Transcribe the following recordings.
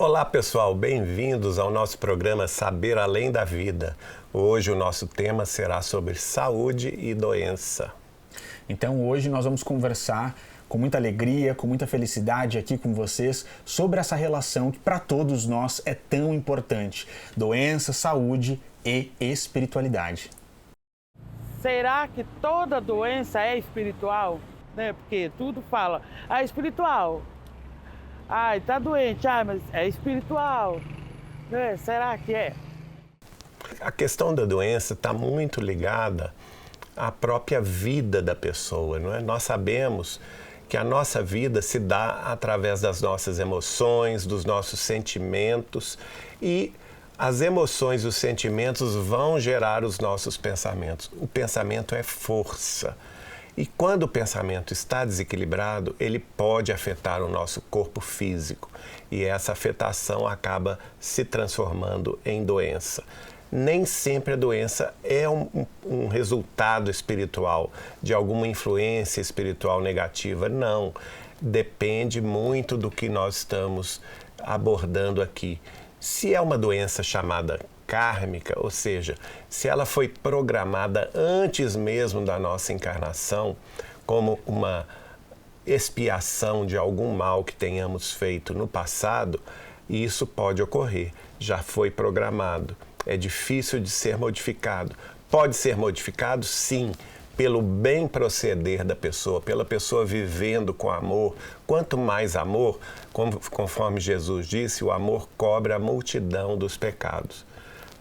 Olá pessoal, bem-vindos ao nosso programa Saber Além da Vida. Hoje o nosso tema será sobre saúde e doença. Então hoje nós vamos conversar com muita alegria, com muita felicidade aqui com vocês sobre essa relação que para todos nós é tão importante: doença, saúde e espiritualidade. Será que toda doença é espiritual? Porque tudo fala, é espiritual. Ai, tá doente, mas é espiritual. Será que é? A questão da doença está muito ligada à própria vida da pessoa, não é? Nós sabemos que a nossa vida se dá através das nossas emoções, dos nossos sentimentos, e as emoções e os sentimentos vão gerar os nossos pensamentos. O pensamento é força. E quando o pensamento está desequilibrado, ele pode afetar o nosso corpo físico. E essa afetação acaba se transformando em doença. Nem sempre a doença é um resultado espiritual, de alguma influência espiritual negativa. Não. Depende muito do que nós estamos abordando aqui. Se é uma doença chamada kármica, ou seja, se ela foi programada antes mesmo da nossa encarnação, como uma expiação de algum mal que tenhamos feito no passado, isso pode ocorrer. Já foi programado. É difícil de ser modificado. Pode ser modificado, sim, pelo bem proceder da pessoa, pela pessoa vivendo com amor. Quanto mais amor, conforme Jesus disse, o amor cobre a multidão dos pecados.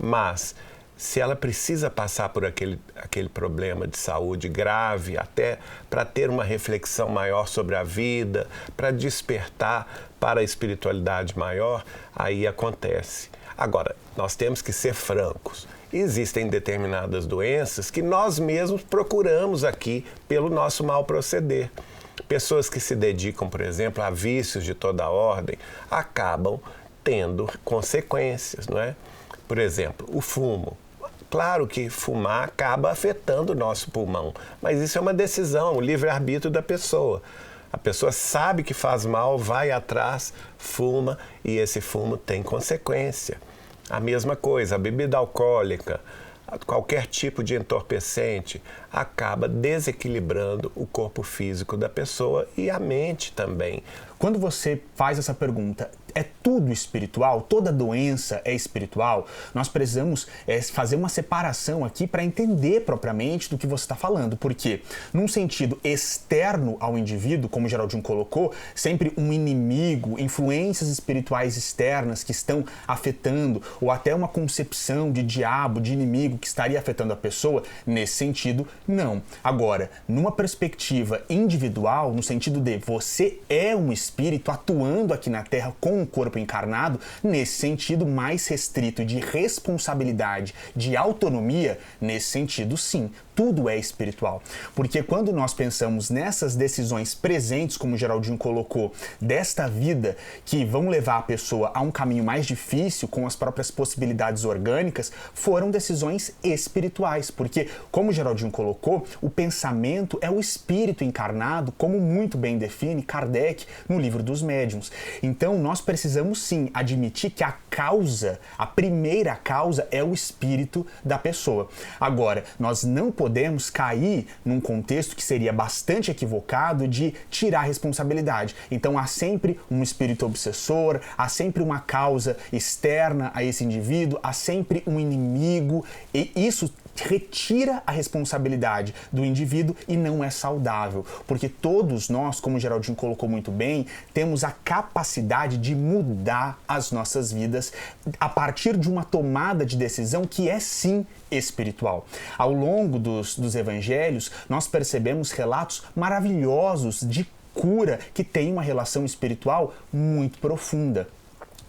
Mas, se ela precisa passar por aquele problema de saúde grave, até para ter uma reflexão maior sobre a vida, para despertar para a espiritualidade maior, aí acontece. Agora, nós temos que ser francos. Existem determinadas doenças que nós mesmos procuramos aqui pelo nosso mau proceder. Pessoas que se dedicam, por exemplo, a vícios de toda ordem, acabam tendo consequências, não é? Por exemplo, o fumo. Claro que fumar acaba afetando o nosso pulmão, mas isso é uma decisão, o livre-arbítrio da pessoa. A pessoa sabe que faz mal, vai atrás, fuma, e esse fumo tem consequência. A mesma coisa, a bebida alcoólica, qualquer tipo de entorpecente, acaba desequilibrando o corpo físico da pessoa e a mente também. Quando você faz essa pergunta, é tudo espiritual? Toda doença é espiritual? Nós precisamos fazer uma separação aqui para entender propriamente do que você está falando. Porque, num sentido externo ao indivíduo, como o Geraldinho colocou, sempre um inimigo, influências espirituais externas que estão afetando, ou até uma concepção de diabo, de inimigo que estaria afetando a pessoa, nesse sentido, não. Agora, numa perspectiva individual, no sentido de você é um espírito atuando aqui na Terra com um corpo encarnado, nesse sentido mais restrito de responsabilidade, de autonomia, nesse sentido sim, tudo é espiritual. Porque quando nós pensamos nessas decisões presentes, como o Geraldinho colocou, desta vida que vão levar a pessoa a um caminho mais difícil com as próprias possibilidades orgânicas, foram decisões espirituais. Porque, como o Geraldinho colocou, o pensamento é o espírito encarnado, como muito bem define Kardec no Livro dos Médiuns. Então, nós precisamos sim admitir que a primeira causa é o espírito da pessoa. Agora, nós não podemos cair num contexto que seria bastante equivocado de tirar a responsabilidade. Então há sempre um espírito obsessor, há sempre uma causa externa a esse indivíduo, há sempre um inimigo, e isso retira a responsabilidade do indivíduo e não é saudável, porque todos nós, como o Geraldinho colocou muito bem, temos a capacidade de mudar as nossas vidas a partir de uma tomada de decisão que é sim espiritual. Ao longo dos evangelhos, nós percebemos relatos maravilhosos de cura que têm uma relação espiritual muito profunda.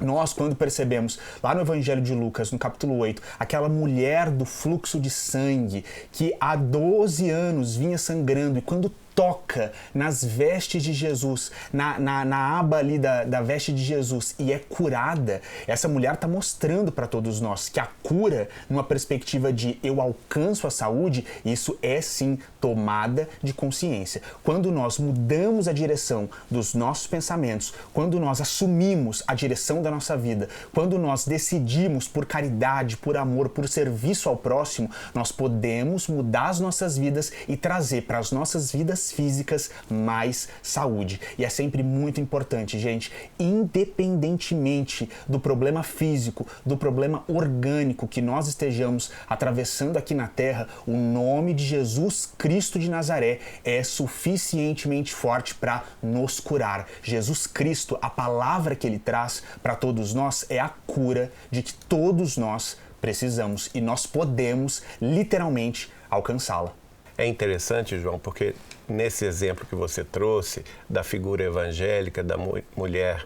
Nós, quando percebemos lá no Evangelho de Lucas, no capítulo 8, aquela mulher do fluxo de sangue que há 12 anos vinha sangrando e quando toca nas vestes de Jesus, na aba ali da veste de Jesus e é curada, essa mulher está mostrando para todos nós que a cura, numa perspectiva de eu alcanço a saúde, isso é sim tomada de consciência. Quando nós mudamos a direção dos nossos pensamentos, quando nós assumimos a direção da nossa vida, quando nós decidimos por caridade, por amor, por serviço ao próximo, nós podemos mudar as nossas vidas e trazer para as nossas vidas físicas mais saúde. E é sempre muito importante, gente, independentemente do problema físico, do problema orgânico que nós estejamos atravessando aqui na Terra, o nome de Jesus Cristo de Nazaré é suficientemente forte para nos curar. Jesus Cristo, a palavra que ele traz para todos nós é a cura de que todos nós precisamos e nós podemos literalmente alcançá-la. É interessante, João, porque nesse exemplo que você trouxe da figura evangélica da mulher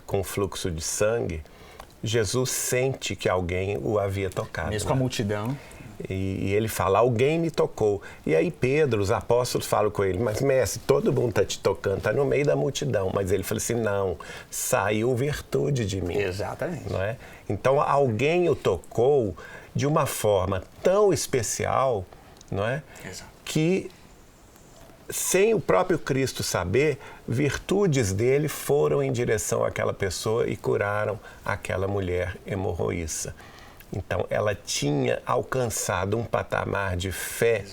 com fluxo de sangue, Jesus sente que alguém o havia tocado. Mesmo com a multidão. E ele fala, alguém me tocou. E aí Pedro, os apóstolos falam com ele, mas mestre, todo mundo está te tocando, está no meio da multidão. Mas ele fala assim, não, saiu virtude de mim. Exatamente. Não é? Então alguém o tocou de uma forma tão especial, não é? Exato. Que sem o próprio Cristo saber, virtudes dele foram em direção àquela pessoa e curaram aquela mulher hemorroíça. Então, ela tinha alcançado um patamar de fé,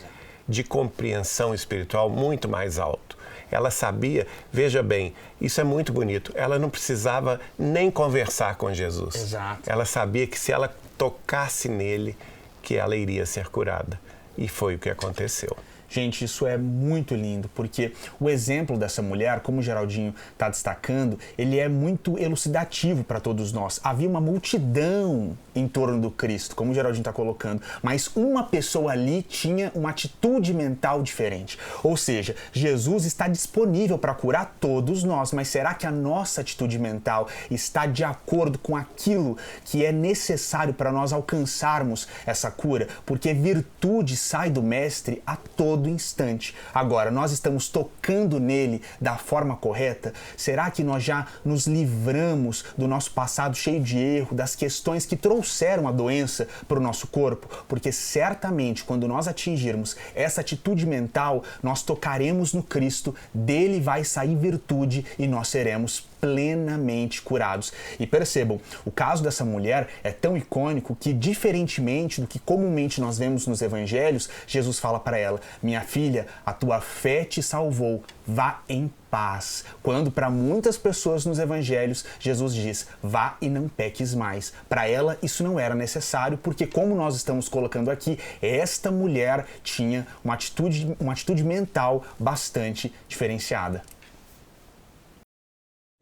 de compreensão espiritual muito mais alto. Ela sabia, veja bem, isso é muito bonito, ela não precisava nem conversar com Jesus. Exato. Ela sabia que se ela tocasse nele, que ela iria ser curada. E foi o que aconteceu. Gente, isso é muito lindo, porque o exemplo dessa mulher, como o Geraldinho está destacando, ele é muito elucidativo para todos nós. Havia uma multidão em torno do Cristo, como o Geraldinho está colocando, mas uma pessoa ali tinha uma atitude mental diferente. Ou seja, Jesus está disponível para curar todos nós, mas será que a nossa atitude mental está de acordo com aquilo que é necessário para nós alcançarmos essa cura? Porque virtude sai do Mestre a todo instante. Agora, nós estamos tocando nele da forma correta? Será que nós já nos livramos do nosso passado cheio de erro, das questões que trouxeram a doença para o nosso corpo? Porque certamente, quando nós atingirmos essa atitude mental, nós tocaremos no Cristo, dele vai sair virtude e nós seremos plenamente curados. E percebam, o caso dessa mulher é tão icônico que, diferentemente do que comumente nós vemos nos evangelhos, Jesus fala para ela, minha filha, a tua fé te salvou, vá em paz. Quando para muitas pessoas nos evangelhos, Jesus diz, vá e não peques mais. Para ela isso não era necessário, porque como nós estamos colocando aqui, esta mulher tinha uma atitude mental bastante diferenciada.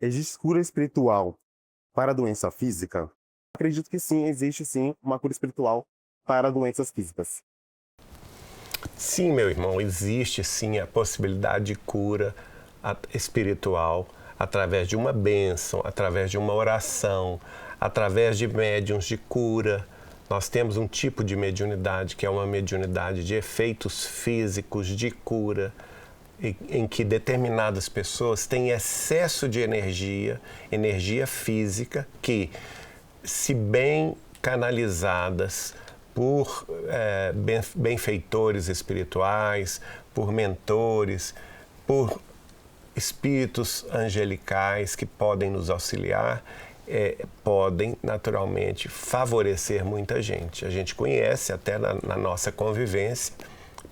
Existe cura espiritual para a doença física? Acredito que sim, existe sim uma cura espiritual para doenças físicas. Sim, meu irmão, existe sim a possibilidade de cura espiritual através de uma bênção, através de uma oração, através de médiuns de cura. Nós temos um tipo de mediunidade que é uma mediunidade de efeitos físicos de cura, em que determinadas pessoas têm excesso de energia física, que, se bem canalizadas por benfeitores espirituais, por mentores, por espíritos angelicais que podem nos auxiliar, podem naturalmente favorecer muita gente. A gente conhece até na nossa convivência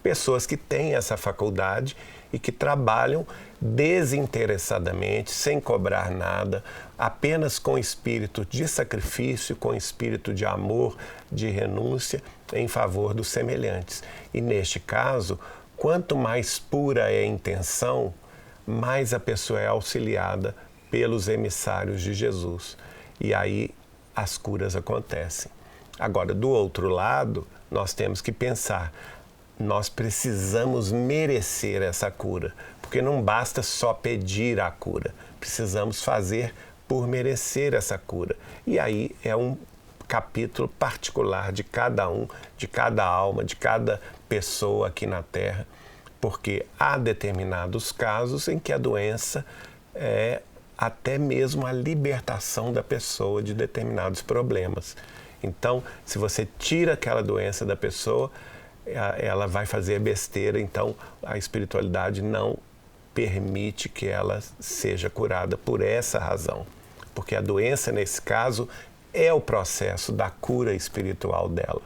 pessoas que têm essa faculdade e que trabalham desinteressadamente, sem cobrar nada, apenas com espírito de sacrifício, com espírito de amor, de renúncia em favor dos semelhantes. E neste caso, quanto mais pura é a intenção, mais a pessoa é auxiliada pelos emissários de Jesus. E aí as curas acontecem. Agora, do outro lado, nós temos que pensar, nós precisamos merecer essa cura, porque não basta só pedir a cura, precisamos fazer por merecer essa cura. E aí é um capítulo particular de cada um, de cada alma, de cada pessoa aqui na Terra, porque há determinados casos em que a doença é até mesmo a libertação da pessoa de determinados problemas. Então, se você tira aquela doença da pessoa, ela vai fazer besteira, então a espiritualidade não permite que ela seja curada por essa razão. Porque a doença, nesse caso, é o processo da cura espiritual dela.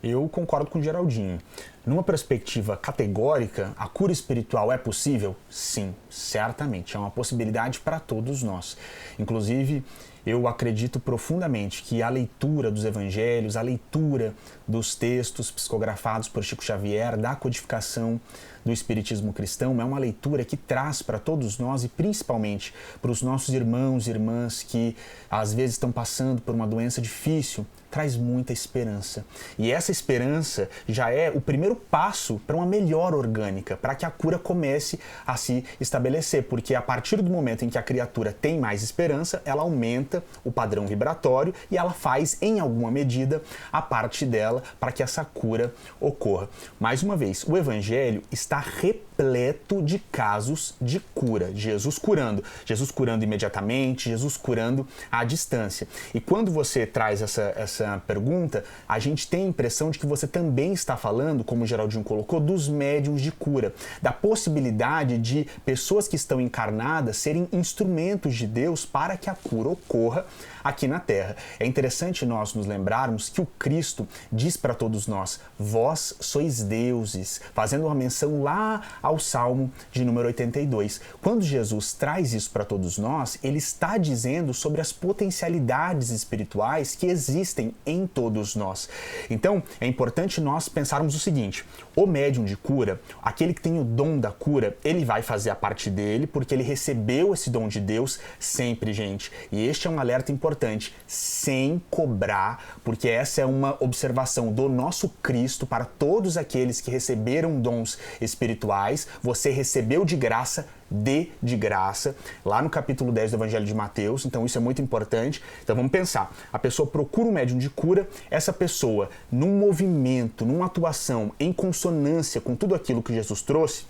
Eu concordo com o Geraldinho. Numa perspectiva categórica, a cura espiritual é possível? Sim, certamente. É uma possibilidade para todos nós. Inclusive, eu acredito profundamente que a leitura dos evangelhos, a leitura dos textos psicografados por Chico Xavier, da codificação do Espiritismo cristão, é uma leitura que traz para todos nós e principalmente para os nossos irmãos e irmãs que às vezes estão passando por uma doença difícil, traz muita esperança. E essa esperança já é o primeiro passo para uma melhora orgânica, para que a cura comece a se estabelecer, porque a partir do momento em que a criatura tem mais esperança, ela aumenta o padrão vibratório e ela faz, em alguma medida, a parte dela para que essa cura ocorra. Mais uma vez, o Evangelho está repleto de casos de cura, Jesus curando imediatamente, Jesus curando à distância. E quando você traz essa pergunta, a gente tem a impressão de que você também está falando, como o Geraldinho colocou, dos médiuns de cura, da possibilidade de pessoas que estão encarnadas serem instrumentos de Deus para que a cura ocorra aqui na Terra. É interessante nós nos lembrarmos que o Cristo diz para todos nós: vós sois deuses, fazendo uma menção lá ao Salmo de número 82. Quando Jesus traz isso para todos nós, ele está dizendo sobre as potencialidades espirituais que existem em todos nós. Então, é importante nós pensarmos o seguinte: o médium de cura, aquele que tem o dom da cura, ele vai fazer a parte dele, porque ele recebeu esse dom de Deus sempre, gente. E este é um alerta importante, sem cobrar, porque essa é uma observação do nosso Cristo para todos aqueles que receberam dons espirituais. Você recebeu de graça, dê de graça, lá no capítulo 10 do Evangelho de Mateus. Então isso é muito importante. Então vamos pensar, a pessoa procura um médium de cura, essa pessoa num movimento, numa atuação em consonância com tudo aquilo que Jesus trouxe,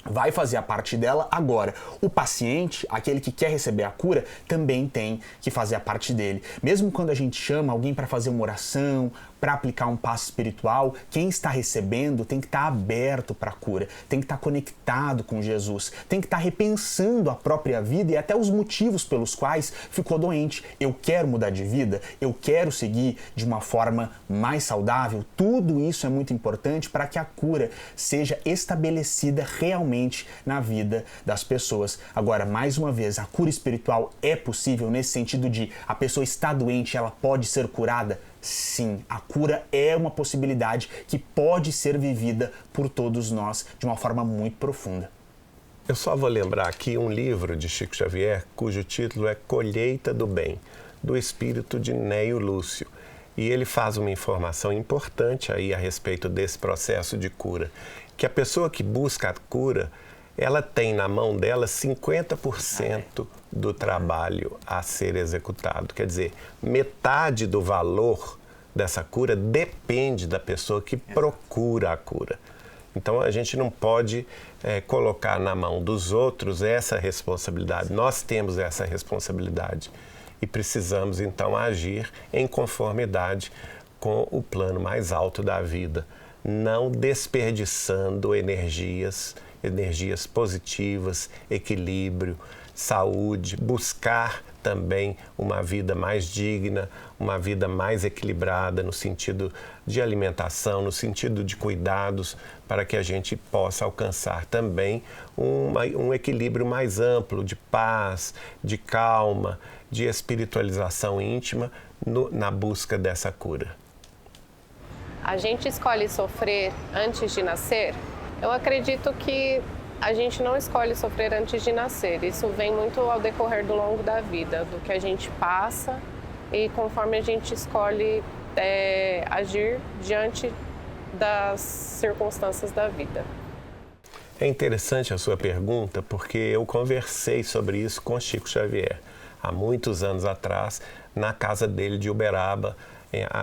vai fazer a parte dela. Agora, o paciente, aquele que quer receber a cura, também tem que fazer a parte dele. Mesmo quando a gente chama alguém para fazer uma oração, para aplicar um passo espiritual, quem está recebendo tem que estar aberto para a cura, tem que estar conectado com Jesus, tem que estar repensando a própria vida e até os motivos pelos quais ficou doente. Eu quero mudar de vida, eu quero seguir de uma forma mais saudável. Tudo isso é muito importante para que a cura seja estabelecida realmente na vida das pessoas. Agora, mais uma vez, a cura espiritual é possível nesse sentido de a pessoa está doente, ela pode ser curada? Sim, a cura é uma possibilidade que pode ser vivida por todos nós de uma forma muito profunda. Eu só vou lembrar aqui um livro de Chico Xavier, cujo título é Colheita do Bem, do espírito de Neio Lúcio. E ele faz uma informação importante aí a respeito desse processo de cura, que a pessoa que busca a cura, ela tem na mão dela 50% do trabalho a ser executado. Quer dizer, metade do valor dessa cura depende da pessoa que procura a cura. Então, a gente não pode colocar na mão dos outros essa responsabilidade. Nós temos essa responsabilidade e precisamos, então, agir em conformidade com o plano mais alto da vida, não desperdiçando energias positivas, equilíbrio, saúde, buscar também uma vida mais digna, uma vida mais equilibrada no sentido de alimentação, no sentido de cuidados, para que a gente possa alcançar também um equilíbrio mais amplo de paz, de calma, de espiritualização íntima na busca dessa cura. A gente escolhe sofrer antes de nascer? Eu acredito que a gente não escolhe sofrer antes de nascer. Isso vem muito ao decorrer do longo da vida, do que a gente passa e conforme a gente escolhe agir diante das circunstâncias da vida. É interessante a sua pergunta, porque eu conversei sobre isso com Chico Xavier há muitos anos atrás, na casa dele de Uberaba,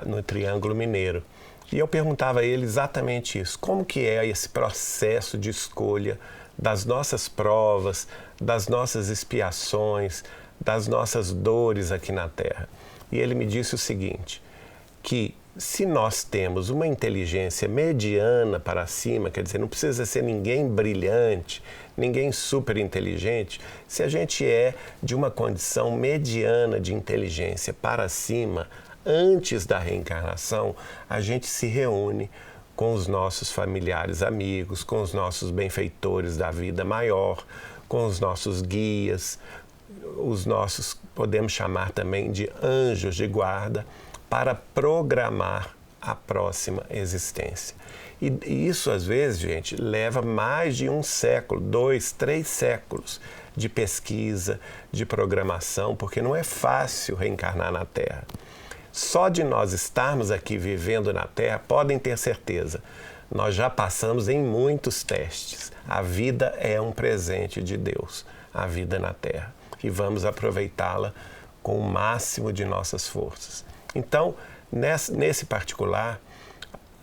no Triângulo Mineiro. E eu perguntava a ele exatamente isso. Como que é esse processo de escolha das nossas provas, das nossas expiações, das nossas dores aqui na Terra? E ele me disse o seguinte, que se nós temos uma inteligência mediana para cima, quer dizer, não precisa ser ninguém brilhante, ninguém super inteligente, se a gente é de uma condição mediana de inteligência para cima, antes da reencarnação, a gente se reúne com os nossos familiares amigos, com os nossos benfeitores da vida maior, com os nossos guias, os nossos, podemos chamar também de anjos de guarda, para programar a próxima existência. E isso, às vezes, gente, leva mais de 1 século, 2, 3 séculos de pesquisa, de programação, porque não é fácil reencarnar na Terra. Só de nós estarmos aqui vivendo na Terra, podem ter certeza, nós já passamos em muitos testes. A vida é um presente de Deus, a vida na Terra, e vamos aproveitá-la com o máximo de nossas forças. Então, nesse particular,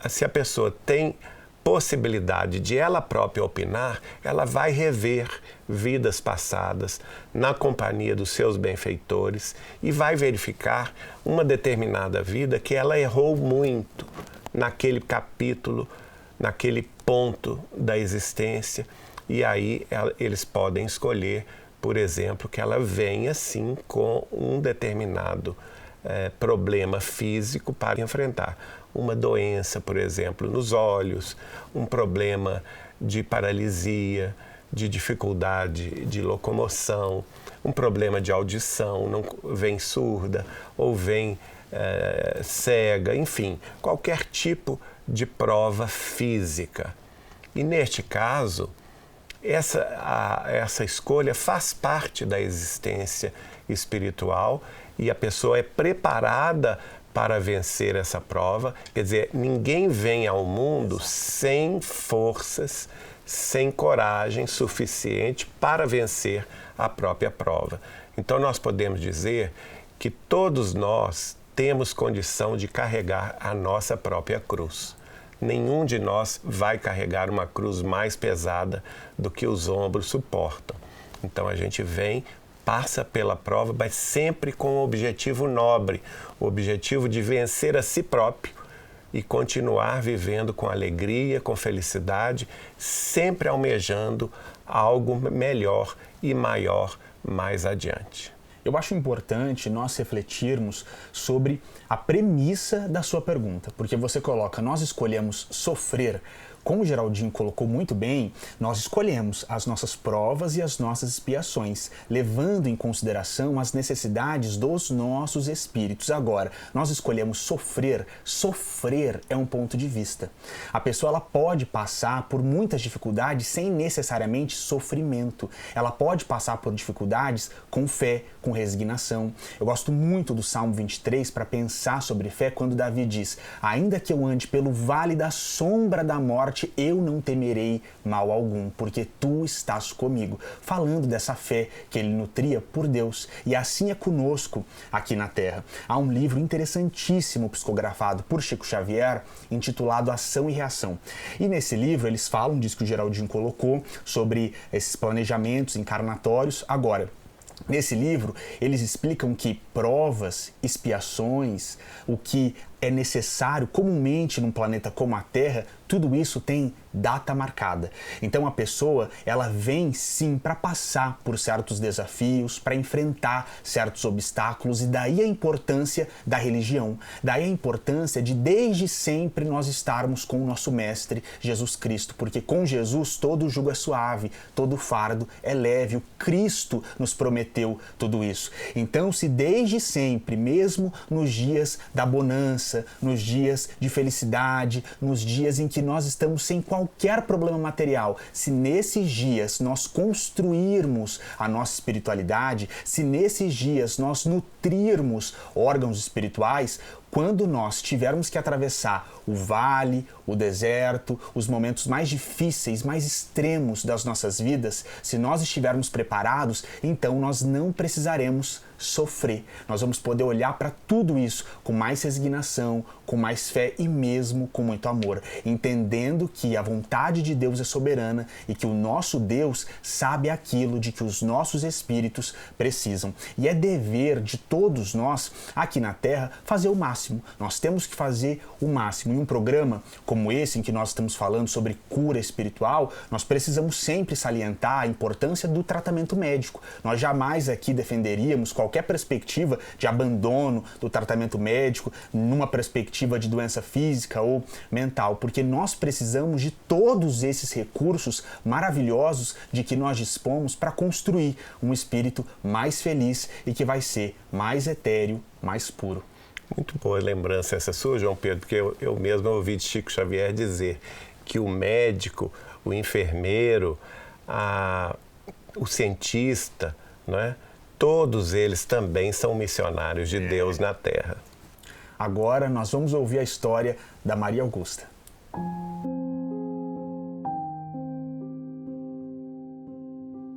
se a pessoa tem possibilidade de ela própria opinar, ela vai rever vidas passadas na companhia dos seus benfeitores e vai verificar uma determinada vida que ela errou muito naquele capítulo, naquele ponto da existência, e aí eles podem escolher, por exemplo, que ela venha sim com um determinado problema físico para enfrentar. Uma doença, por exemplo, nos olhos, um problema de paralisia, de dificuldade de locomoção, um problema de audição, não vem surda ou vem cega, enfim, qualquer tipo de prova física. E neste caso, essa escolha faz parte da existência espiritual e a pessoa é preparada para vencer essa prova. Quer dizer, ninguém vem ao mundo sem forças, sem coragem suficiente para vencer a própria prova. Então nós podemos dizer que todos nós temos condição de carregar a nossa própria cruz. Nenhum de nós vai carregar uma cruz mais pesada do que os ombros suportam. Então a gente vem, passa pela prova, mas sempre com um objetivo nobre, o objetivo de vencer a si próprio e continuar vivendo com alegria, com felicidade, sempre almejando algo melhor e maior mais adiante. Eu acho importante nós refletirmos sobre a premissa da sua pergunta, porque você coloca, nós escolhemos sofrer. Como o Geraldinho colocou muito bem, nós escolhemos as nossas provas e as nossas expiações, levando em consideração as necessidades dos nossos espíritos. Agora, nós escolhemos sofrer. Sofrer é um ponto de vista. A pessoa ela pode passar por muitas dificuldades sem necessariamente sofrimento. Ela pode passar por dificuldades com fé, com resignação. Eu gosto muito do Salmo 23 para pensar sobre fé quando Davi diz: ainda que eu ande pelo vale da sombra da morte, eu não temerei mal algum, porque tu estás comigo. Falando dessa fé que ele nutria por Deus. E assim é conosco aqui na Terra. Há um livro interessantíssimo psicografado por Chico Xavier, intitulado Ação e Reação. E nesse livro eles falam, diz que o Geraldinho colocou, sobre esses planejamentos encarnatórios. Agora, nesse livro, eles explicam que provas, expiações, o que é necessário comumente num planeta como a Terra, tudo isso tem data marcada. Então a pessoa, ela vem sim para passar por certos desafios, para enfrentar certos obstáculos, e daí a importância da religião, daí a importância de desde sempre nós estarmos com o nosso Mestre Jesus Cristo, porque com Jesus todo jugo é suave, todo fardo é leve, o Cristo nos prometeu tudo isso. Então se desde sempre, mesmo nos dias da bonança, nos dias de felicidade, nos dias em que nós estamos sem qualquer problema material, se nesses dias nós construirmos a nossa espiritualidade, se nesses dias nós nutrirmos órgãos espirituais, quando nós tivermos que atravessar o vale, o deserto, os momentos mais difíceis, mais extremos das nossas vidas, se nós estivermos preparados, então nós não precisaremos sofrer. Nós vamos poder olhar para tudo isso com mais resignação, com mais fé e mesmo com muito amor, entendendo que a vontade de Deus é soberana e que o nosso Deus sabe aquilo de que os nossos espíritos precisam. E é dever de todos nós aqui na Terra fazer o máximo. Nós temos que fazer o máximo. Em um programa como esse, em que nós estamos falando sobre cura espiritual, nós precisamos sempre salientar a importância do tratamento médico. Nós jamais aqui defenderíamos qualquer perspectiva de abandono do tratamento médico numa perspectiva de doença física ou mental, porque nós precisamos de todos esses recursos maravilhosos de que nós dispomos para construir um espírito mais feliz e que vai ser mais etéreo, mais puro. Muito boa lembrança essa sua, João Pedro, porque eu mesmo ouvi de Chico Xavier dizer que o médico, o enfermeiro, o cientista, não é? Todos eles também são missionários de Deus na Terra. Agora nós vamos ouvir a história da Maria Augusta.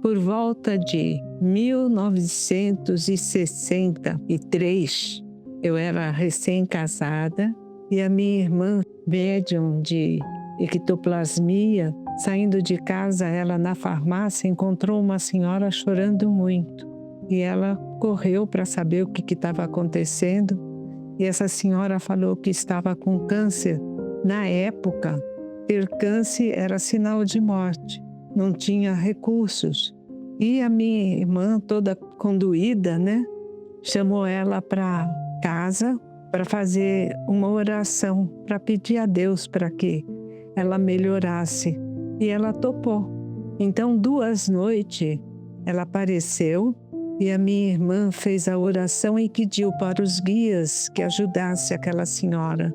Por volta de 1963, eu era recém-casada e a minha irmã, médium de ectoplasmia, saindo de casa, ela na farmácia encontrou uma senhora chorando muito. E ela correu para saber o que estava acontecendo. E essa senhora falou que estava com câncer. Na época, ter câncer era sinal de morte. Não tinha recursos. E a minha irmã, toda condoída, né, chamou ela para casa para fazer uma oração, para pedir a Deus para que ela melhorasse. E ela topou. Então, 2 noites, ela apareceu. E a minha irmã fez a oração e pediu para os guias que ajudasse aquela senhora.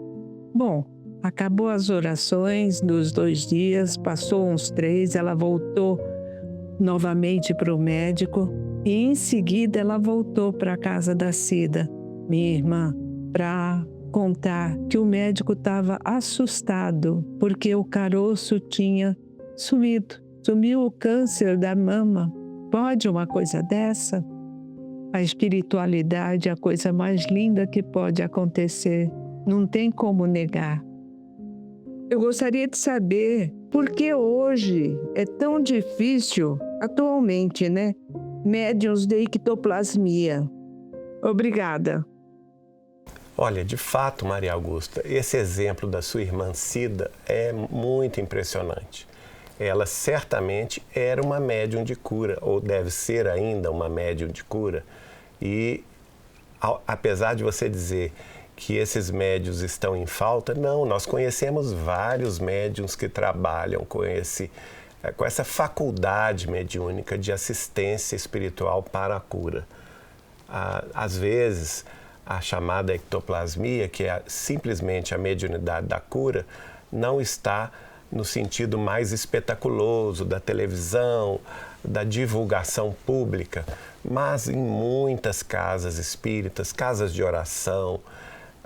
Bom, acabou as orações dos 2 dias, passou uns 3, ela voltou novamente para o médico e em seguida ela voltou para a casa da Cida, minha irmã, para contar que o médico estava assustado porque o caroço tinha sumido. Sumiu o câncer da mama. Pode uma coisa dessa? A espiritualidade é a coisa mais linda que pode acontecer. Não tem como negar. Eu gostaria de saber por que hoje é tão difícil, atualmente, né? Médiuns de ectoplasmia. Obrigada. Olha, de fato, Maria Augusta, esse exemplo da sua irmã Cida é muito impressionante. Ela certamente era uma médium de cura, ou deve ser ainda uma médium de cura. E apesar de você dizer que esses médiuns estão em falta, não, nós conhecemos vários médiuns que trabalham com essa faculdade mediúnica de assistência espiritual para a cura. Às vezes, a chamada ectoplasmia, que é simplesmente a mediunidade da cura, não está no sentido mais espetaculoso da televisão, da divulgação pública, mas em muitas casas espíritas, casas de oração,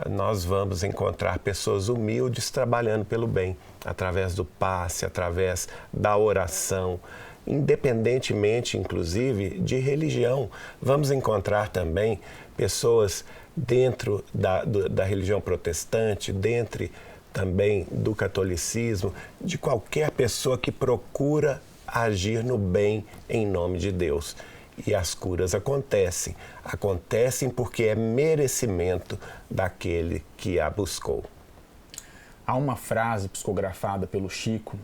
nós vamos encontrar pessoas humildes trabalhando pelo bem, através do passe, através da oração, independentemente, inclusive, de religião. Vamos encontrar também pessoas dentro da religião protestante, dentro também do catolicismo, de qualquer pessoa que procura agir no bem em nome de Deus. E as curas acontecem porque é merecimento daquele que a buscou. Há uma frase psicografada pelo Chico,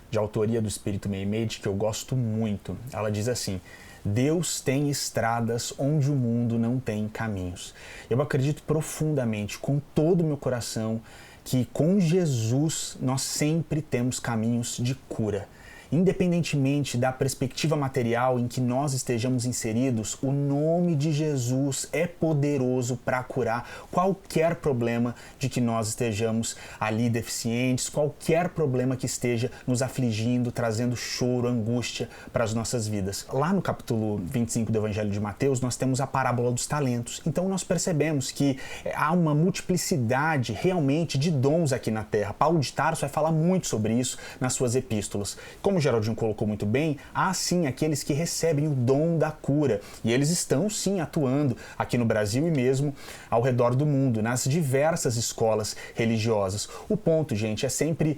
de autoria do Espírito Meimei, que eu gosto muito. Ela diz assim: Deus tem estradas onde o mundo não tem caminhos. Eu acredito profundamente, com todo o meu coração, que com Jesus nós sempre temos caminhos de cura. Independentemente da perspectiva material em que nós estejamos inseridos, o nome de Jesus é poderoso para curar qualquer problema de que nós estejamos ali deficientes, qualquer problema que esteja nos afligindo, trazendo choro, angústia para as nossas vidas. Lá no capítulo 25 do Evangelho de Mateus, nós temos a parábola dos talentos. Então nós percebemos que há uma multiplicidade realmente de dons aqui na Terra. Paulo de Tarso vai falar muito sobre isso nas suas epístolas. Como o Geraldinho colocou muito bem, há sim aqueles que recebem o dom da cura. E eles estão sim atuando aqui no Brasil e mesmo ao redor do mundo, nas diversas escolas religiosas. O ponto, gente, é sempre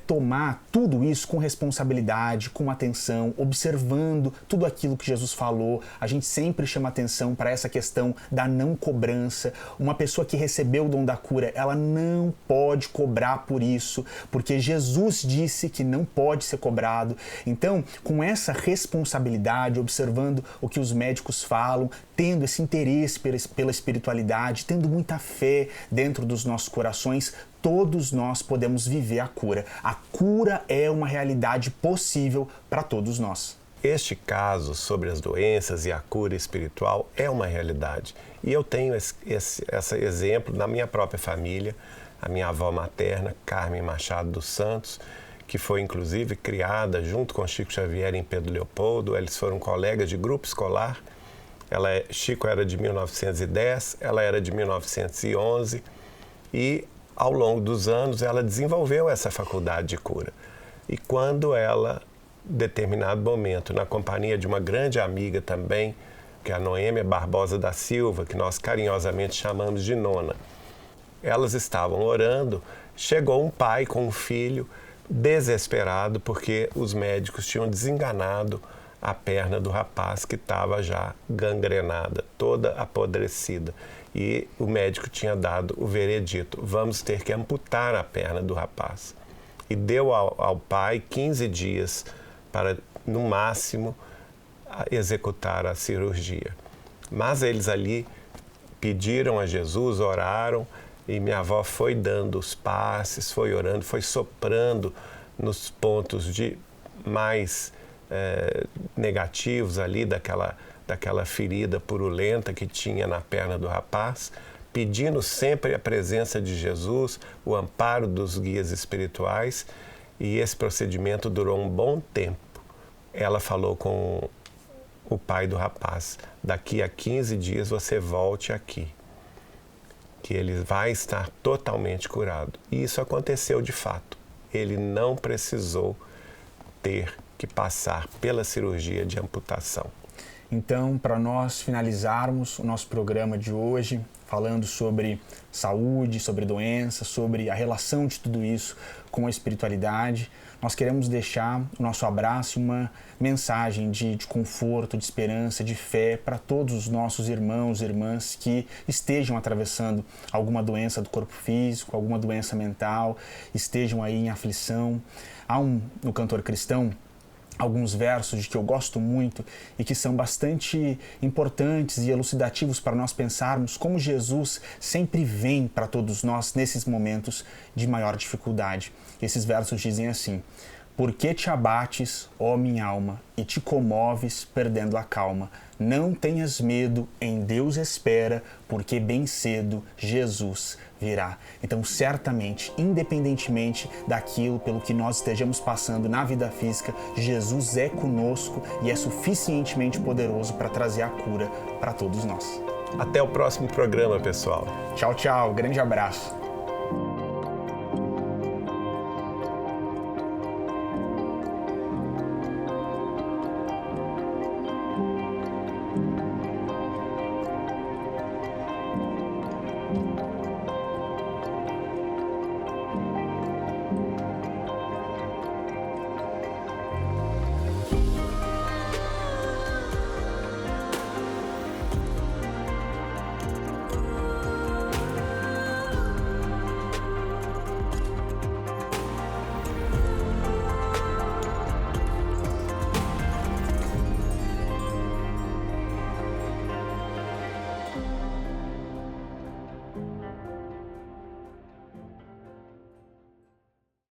tomar tudo isso com responsabilidade, com atenção, observando tudo aquilo que Jesus falou. A gente sempre chama atenção para essa questão da não cobrança. Uma pessoa que recebeu o dom da cura, ela não pode cobrar por isso, porque Jesus disse que não pode ser cobrado. Então, com essa responsabilidade, observando o que os médicos falam, tendo esse interesse pela espiritualidade, tendo muita fé dentro dos nossos corações, todos nós podemos viver a cura. A cura é uma realidade possível para todos nós. Este caso sobre as doenças e a cura espiritual é uma realidade. E eu tenho esse exemplo na minha própria família, a minha avó materna, Carmen Machado dos Santos, que foi inclusive criada junto com Chico Xavier em Pedro Leopoldo. Eles foram colegas de grupo escolar. Chico era de 1910, ela era de 1911 e ao longo dos anos ela desenvolveu essa faculdade de cura. E quando ela, em determinado momento, na companhia de uma grande amiga também, que é a Noêmia Barbosa da Silva, que nós carinhosamente chamamos de Nona, elas estavam orando, chegou um pai com um filho desesperado porque os médicos tinham desenganado a perna do rapaz que estava já gangrenada, toda apodrecida. E o médico tinha dado o veredito: vamos ter que amputar a perna do rapaz. E deu ao pai 15 dias para, no máximo, executar a cirurgia. Mas eles ali pediram a Jesus, oraram, e minha avó foi dando os passes, foi orando, foi soprando nos pontos mais negativos ali daquela ferida purulenta que tinha na perna do rapaz, pedindo sempre a presença de Jesus, o amparo dos guias espirituais, e esse procedimento durou um bom tempo. Ela falou com o pai do rapaz: daqui a 15 dias você volte aqui, que ele vai estar totalmente curado. E isso aconteceu de fato. Ele não precisou ter que passar pela cirurgia de amputação. Então, para nós finalizarmos o nosso programa de hoje, falando sobre saúde, sobre doença, sobre a relação de tudo isso com a espiritualidade, nós queremos deixar o nosso abraço e uma mensagem de conforto, de esperança, de fé para todos os nossos irmãos e irmãs que estejam atravessando alguma doença do corpo físico, alguma doença mental, estejam aí em aflição. Há no cantor cristão alguns versos de que eu gosto muito e que são bastante importantes e elucidativos para nós pensarmos como Jesus sempre vem para todos nós nesses momentos de maior dificuldade. Esses versos dizem assim: por que te abates, ó minha alma, e te comoves, perdendo a calma? Não tenhas medo, em Deus espera, porque bem cedo Jesus virá. Então, certamente, independentemente daquilo pelo que nós estejamos passando na vida física, Jesus é conosco e é suficientemente poderoso para trazer a cura para todos nós. Até o próximo programa, pessoal. Tchau, tchau. Grande abraço.